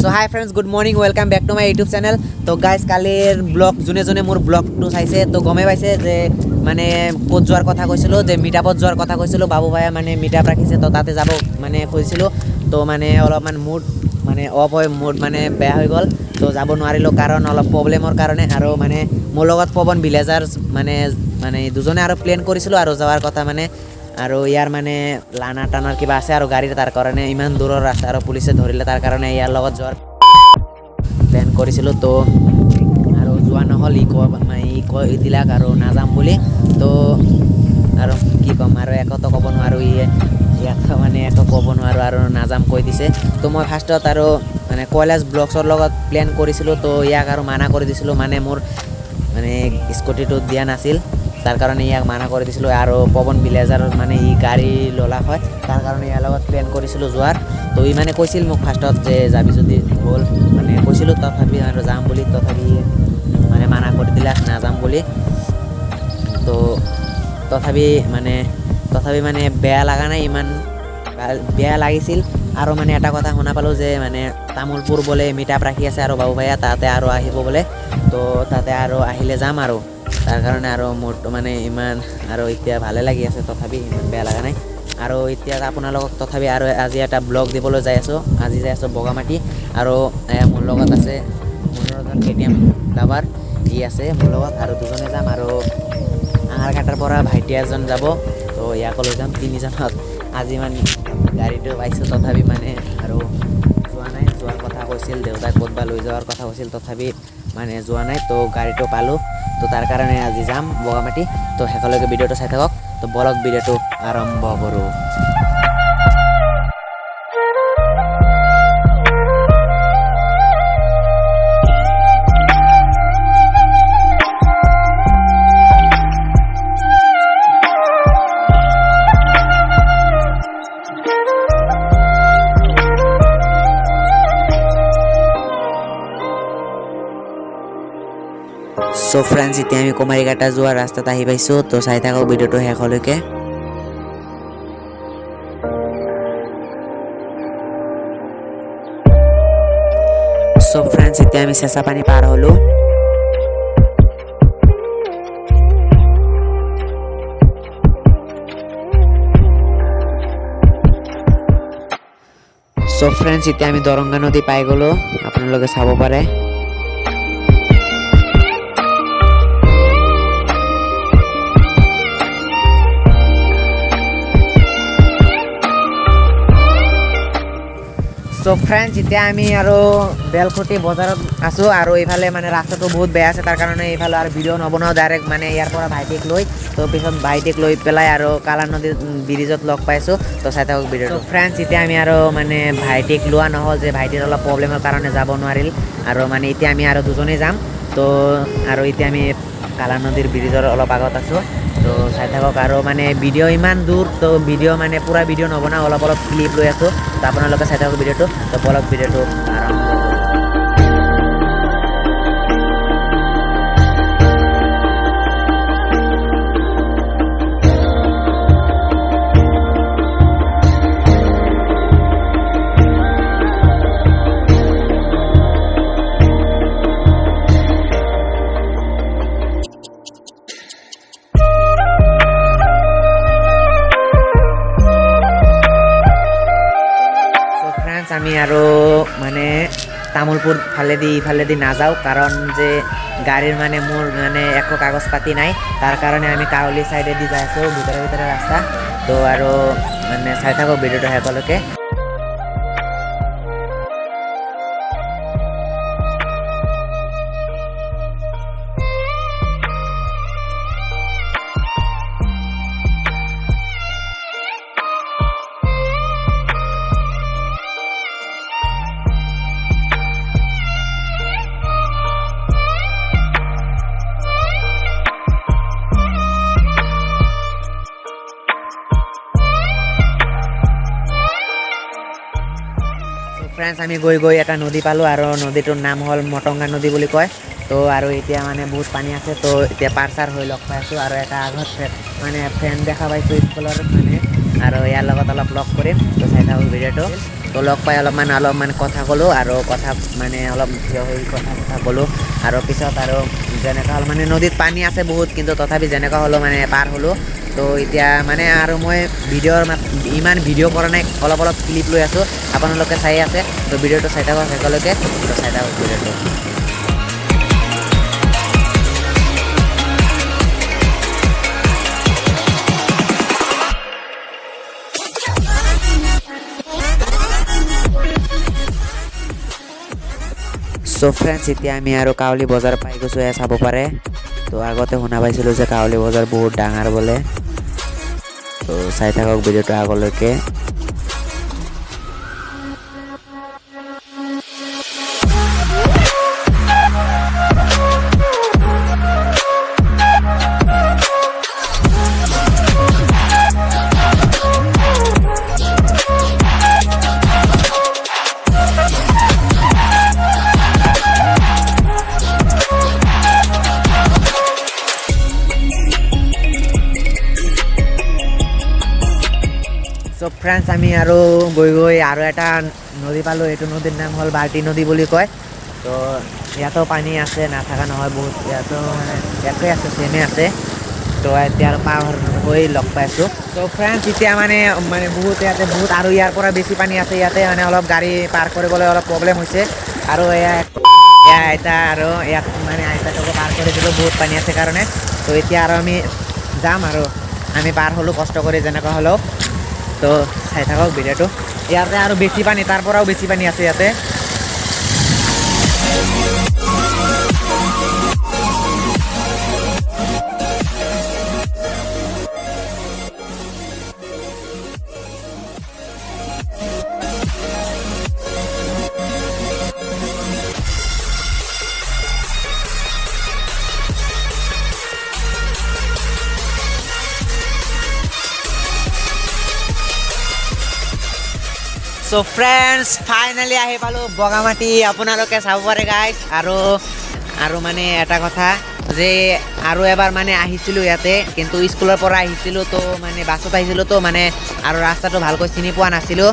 So hi friends, good morning, welcome back to my YouTube channel. তো guys কালিৰ blog জুনে মোৰ ব্লগটো চাইছে তো গমে পাইছে যে মানে ক'ত যোৱাৰ কথা কৈছিলো যে মিটআপত যোৱাৰ কথা কৈছিলো বাবু ভাই মানে মিটআপ ৰাখিছে তো তাতে যাব মানে কৈছিলো তো মানে অলপমান মুড মানে অফ হৈ মুড মানে বেয়া হৈ গ'ল তো যাব নোৱাৰিলো কাৰণ অলপ প্ৰবলেমৰ কাৰণে আৰু মানে মোৰ লগত পৱন ভিলেজাৰ মানে দুজনে আৰু প্লেন কৰিছিলো আৰু যাৱাৰ কথা মানে আৰু ইয়াৰ মানে লানা টানাৰ কিবা আছে আৰু গাড়ীৰ তাৰ কাৰণে ইমান দূৰৰ ৰাস্তা আৰু পুলিচে ধৰিলে তাৰ কাৰণে ইয়াৰ লগত যোৱাৰ প্লেন কৰিছিলো তো আৰু যোৱা নহ'ল ই দিলাক আৰু নাযাম বুলি তো আৰু কি ক'ম আৰু একতো ক'ব নোৱাৰো ইয়াক মানে একো ক'ব নোৱাৰো আৰু নাযাম কৈ দিছে তো মই ফাৰ্ষ্টত আৰু মানে কৈলাশ ব্লগছৰ লগত প্লেন কৰিছিলো তো ইয়াক আৰু মানা কৰি দিছিলো মানে মোৰ মানে স্কুটিটো দিয়া নাছিল তাৰ কাৰণে ইয়াক মানা কৰি দিছিলো আৰু পৱন ভিলেজাৰৰ মানে ই গাড়ী ললা হয় তাৰ কাৰণে ইয়াৰ লগত প্লেন কৰিছিলো যোৱাৰ তো ই মানে কৈছিল মোক ফাৰ্ষ্টত যে যাবি যদি বল মানে কৈছিলো তথাপি আৰু যাম বুলি তথাপি মানে মানা কৰি দিলা নাযাম বুলি তো তথাপি মানে বেয়া লগা নাই ইমান বেয়া লাগিছিল আৰু মানে এটা কথা শুনা পালো যে মানে তামোলপুৰ বোলে মিটআপ ৰাখি আছে আৰু বাবু ভাইয়া তাতে আৰু আহিব বোলে তো তাতে আৰু আহিলে যাম আৰু তাৰ কাৰণে আৰু মোৰটো মানে ইমান আৰু এতিয়া ভালে লাগি আছে তথাপি ইমান বেয়া লগা নাই আৰু এতিয়া আপোনালোকক তথাপি আৰু আজি এটা ব্লগ দিবলৈ যাই আছো বগামাটি আৰু মোৰ লগত আছে KTM লাভাৰ ই আছে মোৰ লগত আৰু দুজনে যাম আৰু আঙাৰঘাটাৰ পৰা ভাইটি এজন যাব তো ইয়াকো লৈ যাম তিনিজনত আজি মানে গাড়ীটো পাইছোঁ তথাপি মানে আৰু যোৱা নাই যোৱাৰ কথা কৈছিল দেউতাই ক'তবা লৈ যোৱাৰ কথা কৈছিল তথাপি মানে যোৱা নাই তো গাড়ীটো পালোঁ তো তাৰ কাৰণে আজি যাম বগামাটি তো শেষলৈকে ভিডিঅ'টো চাই থাকক তো বলক ভিডিঅ'টো আৰম্ভ কৰোঁ সো ফ্ৰেন্ডছ এতিয়া আমি কুমাৰীঘাটা যোৱাৰ ৰাস্তাত আহি পাইছোঁ তো চাই থাকক ভিডিঅ'টো শেষলৈকে সো ফ্ৰেন্ডছ এতিয়া আমি চেঁচাপানী পাৰ হ'লোঁ সো ফ্ৰেন্ডছ এতিয়া আমি দৰংগা নদী পাই গ'লোঁ আপোনালোকে চাব পাৰে সো ফ্ৰেন্ডছ এতিয়া আমি আৰু বেলখুটি বজাৰত আছোঁ আৰু এইফালে মানে ৰাস্তাটো বহুত বেয়া আছে তাৰ কাৰণে এইফালে আৰু ভিডিঅ' নবনাওঁ ডাইৰেক্ট মানে ইয়াৰ পৰা ভাইটিক লৈ তো পিছত ভাইটিক লৈ পেলাই আৰু কালা নদী ব্ৰিজত লগ পাইছোঁ তো চাই থাকক ভিডিঅ'টো ফ্ৰেন্ডছ এতিয়া আমি আৰু মানে ভাইটিক লোৱা নহ'ল যে ভাইটিৰ অলপ প্ৰব্লেমৰ কাৰণে যাব নোৱাৰিল আৰু মানে এতিয়া আমি আৰু দুজনেই যাম তো আৰু এতিয়া আমি কালা নদীৰ ব্ৰিজৰ অলপ আগত আছোঁ তো চাই থাকক আৰু মানে ভিডিঅ' ইমান দূৰ তো ভিডিঅ' মানে পূৰা ভিডিঅ' নবনাওঁ অলপ ক্লিপ লৈ আছোঁ তো আপোনালোকে চাই থাকক ভিডিঅ'টো তো বলক ভিডিঅ'টো আৰম্ভ কৰোঁ আমি আৰু মানে তামোলপুৰ ইফালেদি নাযাওঁ কাৰণ যে গাড়ীৰ মানে মোৰ মানে একো কাগজ পাতি নাই তাৰ কাৰণে আমি কাউলি চাইডেদি যাই আছোঁ ভিতৰে ৰাস্তা তো আৰু মানে চাই থাকক ভিডিঅ'টো শেষলৈকে ফ্ৰেন্ডছ আমি গৈ এটা নদী পালোঁ আৰু নদীটোৰ নাম হ'ল মটংগা নদী বুলি কয় তো আৰু এতিয়া মানে বহুত পানী আছে তো এতিয়া পাৰ হৈ লগ পাই আছোঁ আৰু এটা আগত মানে ফ্ৰেণ্ড দেখা পাইছোঁ স্কুলৰ মানে আৰু ইয়াৰ লগত অলপ লগ কৰিম তো চাই থাকক ভিডিঅ'টো তো লগ পাই অলপমান কথা ক'লোঁ আৰু কথা মানে অলপ থিয় হৈ কথা ক'লোঁ আৰু পিছত আৰু যেনেকুৱা হ'ল মানে নদীত পানী আছে বহুত কিন্তু তথাপি যেনেকুৱা হ'লেও মানে পাৰ হ'লোঁ তো এতিয়া মানে আৰু মই ইমান ভিডিঅ' কৰা নাই অলপ ক্লিপ লৈ আছোঁ আপোনালোকে চাই আছে তো ভিডিঅ'টো চাই থাকক শেষলৈকে তো চাই থাকক ভিডিঅ'টো সো ফ্ৰেণ্ডছ এতিয়া আমি আৰু কাউলী বজাৰ পাই গৈছোঁ এয়া চাব পাৰে তো আগতে শুনা পাইছিলোঁ যে কাউলী বজাৰ বহুত ডাঙৰ বোলে তো চাই থাকক ভিডিঅ'টো আগলৈকে সো ফ্ৰেণ্ডছ আমি আৰু গৈ আৰু এটা নদী পালোঁ এইটো নদীৰ নাম হ'ল বাল্টি নদী বুলি কয় তো ইয়াতো পানী আছে নাথাকা নহয় বহুত ইয়াতো মানে ইয়াতে আছে চেমে আছে তো এতিয়া আৰু পাৰ হৈ লগ পাইছোঁ তো ফ্ৰেণ্ডছ এতিয়া মানে বহুত ইয়াতে বহুত আৰু ইয়াৰ পৰা বেছি পানী আছে ইয়াতে মানে অলপ গাড়ী পাৰ কৰিবলৈ অলপ প্ৰব্লেম হৈছে আৰু এয়া আইতা আৰু ইয়াত মানে আইতাটোকে পাৰ কৰি দিলোঁ বহুত পানী আছে কাৰণে তো এতিয়া আৰু আমি যাম আৰু আমি পাৰ হ'লোঁ কষ্ট কৰি যেনেকুৱা হ'লেও তো চাই থাকক ভিডিঅ'টো ইয়াতে আৰু বেছি পানী তাৰ পৰাও বেছি পানী আছে ইয়াতে সো ফ্ৰেণ্ডছ ফাইনেলি আহি পালোঁ বগামাটি আপোনালোকে চাব পাৰে গাইজ আৰু মানে এটা কথা যে আৰু এবাৰ মানে আহিছিলোঁ ইয়াতে কিন্তু স্কুলৰ পৰা আহিছিলোঁ তো মানে বাছত আহিছিলোঁ তো মানে আৰু ৰাস্তাটো ভালকৈ চিনি পোৱা নাছিলোঁ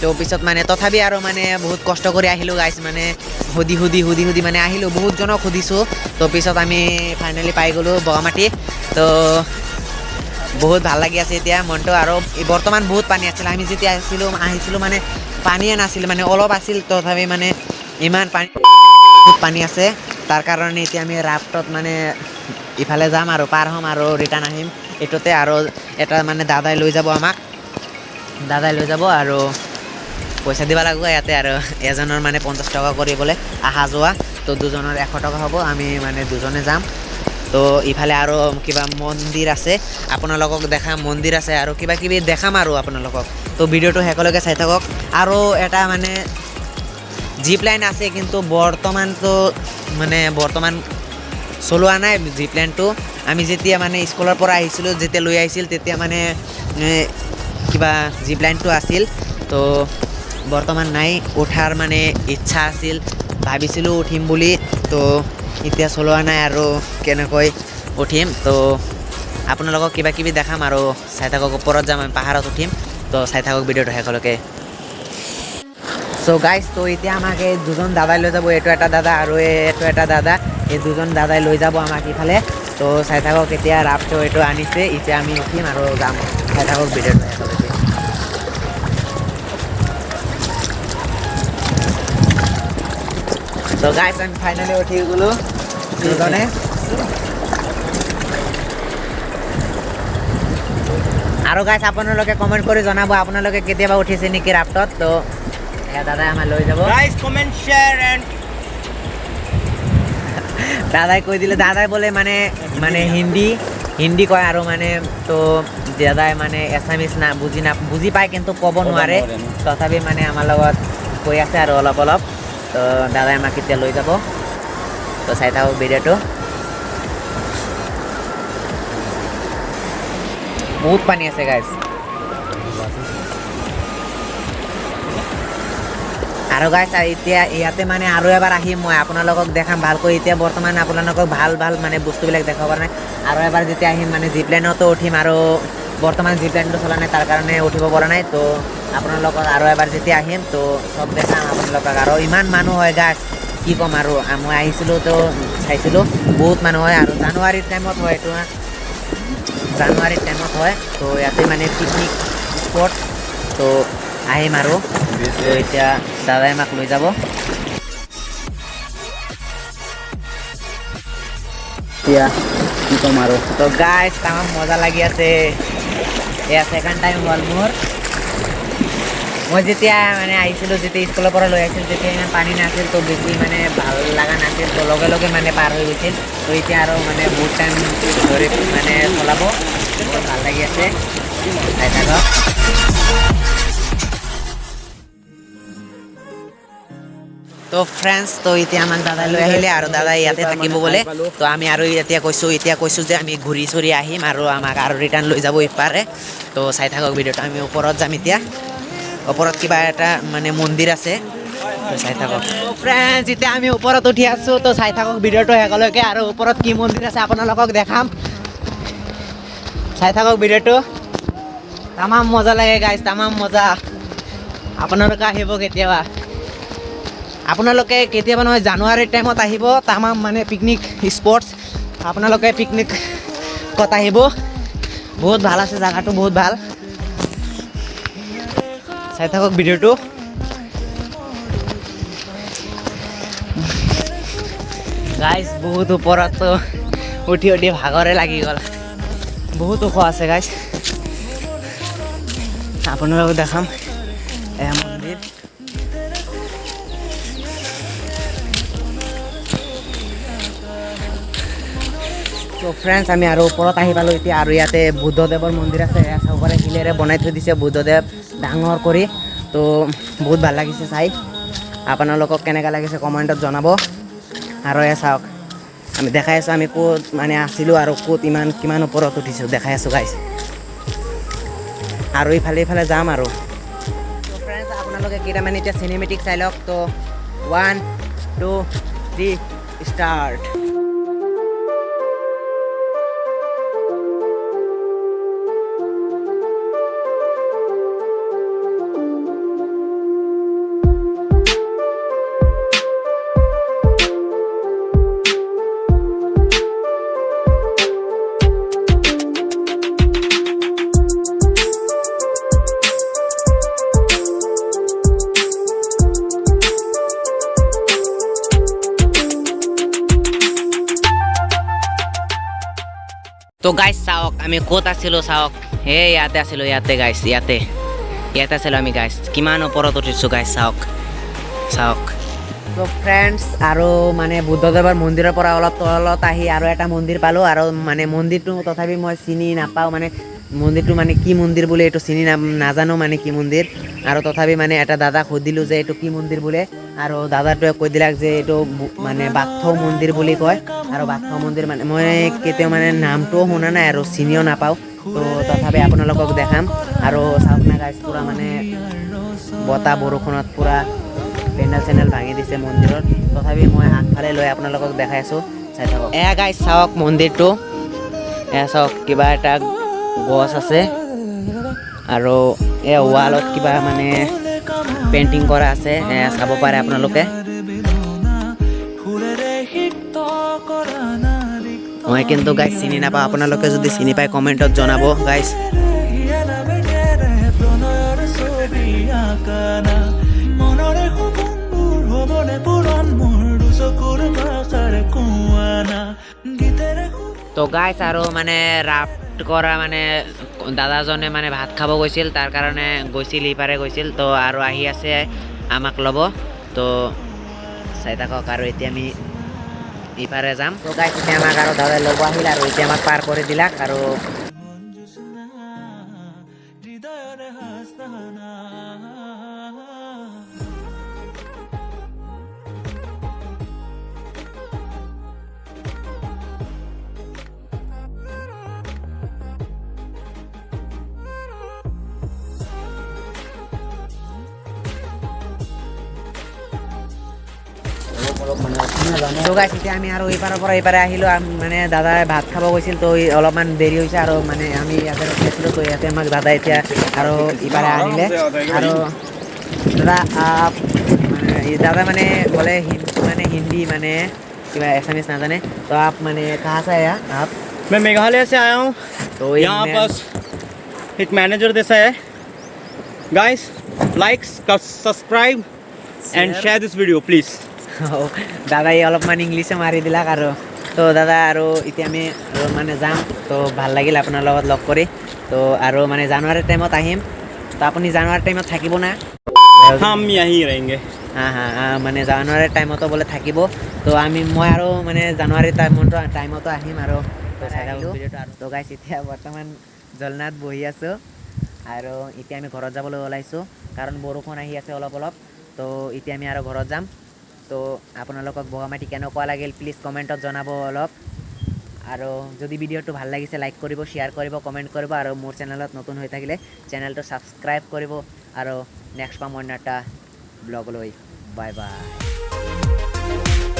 তো পিছত মানে তথাপি আৰু মানে বহুত কষ্ট কৰি আহিলোঁ গাইজ মানে সুধি মানে আহিলোঁ বহুতজনক সুধিছোঁ তো পিছত আমি ফাইনেলি পাই গ'লোঁ বগামাটি তো বহুত ভাল লাগি আছে এতিয়া মনটো আৰু বৰ্তমান বহুত পানী আছিল আমি যেতিয়া আহিছিলোঁ মানে পানীয়ে নাছিল মানে অলপ আছিল তথাপি মানে ইমান বহুত পানী আছে তাৰ কাৰণে এতিয়া আমি ৰাফ্টত মানে ইফালে যাম আৰু পাৰ হ'ম আৰু ৰিটাৰ্ণ আহিম এইটোতে আৰু এটা মানে দাদাই লৈ যাব আমাক আৰু পইচা দিব লাগিব ইয়াতে আৰু এজনৰ মানে 50 টকা কৰিবলৈ অহা যোৱা তো দুজনৰ 100 টকা হ'ব আমি মানে দুজনে যাম তো ইফালে আৰু কিবা মন্দিৰ আছে আপোনালোকক দেখাম মন্দিৰ আছে আৰু কিবা কিবি দেখাম আৰু আপোনালোকক তো ভিডিঅ'টো শেষলৈকে চাই থাকক আৰু এটা মানে জিপ লাইন আছে কিন্তু বৰ্তমান চলোৱা নাই জিপ লাইনটো আমি যেতিয়া মানে স্কুলৰ পৰা আহিছিলোঁ যেতিয়া লৈ আহিছিল তেতিয়া মানে কিবা জিপ লাইনটো আছিল তো বৰ্তমান নাই উঠাৰ মানে ইচ্ছা আছিল ভাবিছিলোঁ উঠিম বুলি তো এতিয়া চলোৱা নাই আৰু কেনেকৈ উঠিম তো আপোনালোকক কিবা কিবি দেখাম আৰু চাই থাকক ওপৰত যাম আমি পাহাৰত উঠিম তো চাই থাকক ভিডিঅ'টো শেষলৈকে সো গাইজ তো এতিয়া আমাক এই দুজন দাদাই লৈ যাব এইটো এটা দাদা আৰু এইটো এটা দাদা এই দুজন দাদাই লৈ যাব আমাক ইফালে তো চাই থাকক এতিয়া ৰাফটো এইটো আনিছে এতিয়া আমি উঠিম আৰু যাম চাই থাকক ভিডিঅ'টো শেষলৈকে তো গাইজ আমি ফাইনেলি উঠি গ'লোঁ দুজনে আৰু গাইজ আপোনালোকে কমেণ্ট কৰি জনাব আপোনালোকে কেতিয়াবা উঠিছে নেকি ৰাফ্টত তো দাদাই আমাৰ লৈ যাব গাইজ কমেণ্ট শ্বেয়াৰ এণ্ড দাদাই কৈ দিলে দাদাই বোলে মানে হিন্দী কয় আৰু মানে তো দাদাই মানে এছামিছ বুজি পায় কিন্তু ক'ব নোৱাৰে তথাপি মানে আমাৰ লগত কৈ আছে আৰু অলপ তো দাদাই আমাক এতিয়া লৈ যাব তো চাই থাকক ভিডিঅ'টো বহুত পানী আছে গাইজ আৰু গাইজ এতিয়া ইয়াতে মানে আৰু এবাৰ আহিম মই আপোনালোকক দেখাম ভালকৈ এতিয়া বৰ্তমান আপোনালোকক ভাল মানে বস্তুবিলাক দেখাব পৰা নাই আৰু এবাৰ যেতিয়া আহিম মানে জিপ লাইনতো উঠিম আৰু বৰ্তমান জিপ লাইনটো চলা নাই, তাৰ কাৰণে উঠিব পৰা নাই। তো আপোনালোকক আৰু এবাৰ যেতিয়া আহিম তো চব দেখাম আপোনালোকক। আৰু ইমান মানুহ হয় গাছ, কি ক'ম আৰু। মই আহিছিলোঁ তো চাইছিলোঁ, বহুত মানুহ হয়। আৰু জানুৱাৰীৰ টাইমত হয় এইটো, জানুৱাৰীৰ টাইমত হয়। তো ইয়াতে মানে পিকনিক স্পট, তো আহিম আৰু। তো এতিয়া দাদাই আমাক লৈ যাব। এতিয়া কি ক'ম আৰু। তো গাইজ তামাম মজা লাগি আছে। এয়া ছেকেণ্ড টাইম হ'ল মোৰ। মই যেতিয়া মানে আহিছিলোঁ, যেতিয়া স্কুলৰ পৰা লৈ আহিছিলোঁ, তেতিয়া ইমান পানী নাছিল, তো বেছি মানে ভাল লগা নাছিল। তো লগে লগে মানে পাৰ হৈ গৈছিল। তো এতিয়া আৰু মানে বহুত টাইম ধৰি মানে চলাব, বহুত ভাল লাগি আছে। চাই থাকক। তো ফ্ৰেণ্ডছ, তো এতিয়া আমাক দাদাই লৈ আহিলে আৰু দাদাই ইয়াতে থাকিব বোলে। তো আমি আৰু এতিয়া কৈছোঁ যে আমি ঘূৰি চুৰি আহিম আৰু আমাক আৰু ৰিটাৰ্ণ লৈ যাব ইপাৰে। তো চাই থাকক ভিডিঅ'টো। আমি ওপৰত যাম এতিয়া। ওপৰত কিবা এটা মানে মন্দিৰ আছে, তো চাই থাকক। ফ্ৰেণ্ডছ, এতিয়া আমি ওপৰত উঠি আছোঁ। তো চাই থাকক ভিডিঅ'টো শেষলৈকে। আৰু ওপৰত কি মন্দিৰ আছে আপোনালোকক দেখাম, চাই থাকক ভিডিঅ'টো। তামাম মজা লাগে গাইজ, তামাম মজা। আপোনালোকে আহিব কেতিয়াবা, আপোনালোকে কেতিয়াবা নহয় জানুৱাৰীৰ টাইমত আহিব। তামাম মানে পিকনিক স্পটছ, আপোনালোকে পিকনিক ক'ত আহিব, বহুত ভাল আছে জেগাটো, বহুত ভাল। চাই থাকক ভিডিঅ'টো। গাইজ বহুত ওপৰত উঠি উঠি ভাগৰে লাগি গ'ল, বহুত ওখ আছে গাইজ। আপোনালোকক দেখাম এয়া মন্দিৰ। তো ফ্ৰেণ্ডছ, আমি আৰু ওপৰত আহি পালোঁ এতিয়া। আৰু ইয়াতে বুদ্ধদেৱৰ মন্দিৰ আছে, এয়া চাব পাৰে, শিলেৰে বনাই থৈ দিছে বুদ্ধদেৱ ডাঙৰ কৰি। তো বহুত ভাল লাগিছে চাই। আপোনালোকক কেনেকুৱা লাগিছে কমেণ্টত জনাব। আৰু এয়া চাওক, আমি দেখাই আছোঁ আমি ক'ত মানে আছিলোঁ আৰু ক'ত কিমান ওপৰত উঠিছোঁ দেখাই আছোঁ গাইজ। আৰু ইফালে যাম আৰু। তো ফ্ৰেণ্ডছ, আপোনালোকে কেইটামান এতিয়া চিনেমেটিক চাই লওক। তো 1 2 3 ষ্টাৰ্ট। তো গাইজ চাওক আমি ক'ত আছিলোঁ, চাওক ইয়াতে আছিলোঁ, ইয়াতে গাইজ, ইয়াতে আছিলোঁ আমি গাইজ। কিমান ওপৰত উঠিছোঁ গাইজ, চাওক। তো ফ্ৰেণ্ডছ, আৰু মানে বুদ্ধদেৱৰ মন্দিৰৰ পৰা অলপ তলত আহি আৰু এটা মন্দিৰ পালোঁ। আৰু মানে মন্দিৰটো তথাপি মই চিনি নাপাওঁ, মানে মন্দিৰটো মানে কি মন্দিৰ বোলে এইটো চিনি নাজানো, মানে কি মন্দিৰ। আৰু তথাপি মানে এটা দাদাক সুধিলোঁ যে এইটো কি মন্দিৰ বোলে, আৰু দাদাটোৱে কৈ দিলাক যে এইটো মানে বাথৌ মন্দিৰ বুলি কয়। আৰু বাথৌ মন্দিৰ মানে মই কেতিয়াও মানে নামটোও শুনা নাই আৰু চিনিও নাপাওঁ। তো তথাপি আপোনালোকক দেখাম। আৰু চাওক না গাইজ, পূৰা মানে বতাহ বৰষুণত পূৰা পেণ্ডেল চেণ্ডেল ভাঙি দিছে মন্দিৰত। তথাপি মই আগফালে লৈ আপোনালোকক দেখাই আছোঁ, চাই থাকক। এয়া গাইজ চাওক মন্দিৰটো, এয়া চাওক কিবা এটা গছ আছে। আৰু এয়া ৱালত কিবা মানে পেইণ্টিং কৰা আছে, এয়া চাব পাৰে আপোনালোকে। মই কিন্তু গাইজ চিনি নাপাওঁ, আপোনালোকে যদি চিনি পায় কমেণ্টত জনাব গাইজ। তো গাইজ আৰু মানে ৰাফ্ট কৰা মানে দাদাজনে মানে ভাত খাব গৈছিল, তাৰ কাৰণে গৈছিল, ইপাৰে গৈছিল। তো আৰু আহি আছে আমাক ল'ব। তো চাই থাকক। আৰু এতিয়া আমি ইপাৰে যাম। তো গাইজ এতিয়া আমাক আৰু দাদাই ল'ব আহিল, আৰু এতিয়া আমাক পাৰ কৰি দিলাক। আৰু অলপ মানে নাজানে তো গাইছ এতিয়া আমি আৰু এইপাৰৰ পৰা এইপাৰে আহিলোঁ মানে দাদাই ভাত খাব গৈছিল তো অলপমান দেৰি হৈছে আৰু মানে আমি ইয়াতে ৰখি আছিলোঁ তো ইয়াতে আমাক দাদা এতিয়া আৰু ইপাৰে আনিলে আৰু দাদা মানে দাদা মানে ক'লে মানে হিন্দী মানে কিবা এছামিছ নাজানে তো আপ মানে কাহা से आया आप मैं मेघालय से आया हूँ तो यहाँ पर एक मैनेजर जैसा है guys like subscribe and share this video please দাদাই অলপমান ইংলিছে মাৰি দিলাক আৰু তো দাদা আৰু এতিয়া আমি আৰু মানে যাম তো ভাল লাগিল আপোনাৰ লগত লগ কৰি তো আৰু মানে জানুৱাৰীৰ টাইমত আহিম তো আপুনি জানুৱাৰীৰ টাইমত থাকিব না हम यहीं रहेंगे মানে জানুৱাৰীৰ টাইমতো বোলে থাকিব তো মই আৰু মানে জানুৱাৰীৰ টাইমতো আহিম আৰু তো গাইছ এতিয়া বৰ্তমান জলনাত বহি আছোঁ আৰু এতিয়া আমি ঘৰত যাবলৈ ওলাইছোঁ কাৰণ বৰষুণ আহি আছে অলপ অলপ তো এতিয়া আমি আৰু ঘৰত যাম তো আপোনালোকক বগামাটি কেনেকুৱা লাগিল প্লিজ কমেণ্টত জনাব অলপ আৰু যদি ভিডিঅ'টো ভাল লাগিছে লাইক কৰিব শ্বেয়াৰ কৰিব কমেণ্ট কৰিব আৰু মোৰ চেনেলত নতুন হৈ থাকিলে চেনেলটো ছাবস্ক্ৰাইব কৰিব আৰু নেক্সট পাম অন্য এটা ব্লগ লৈ বাই বাই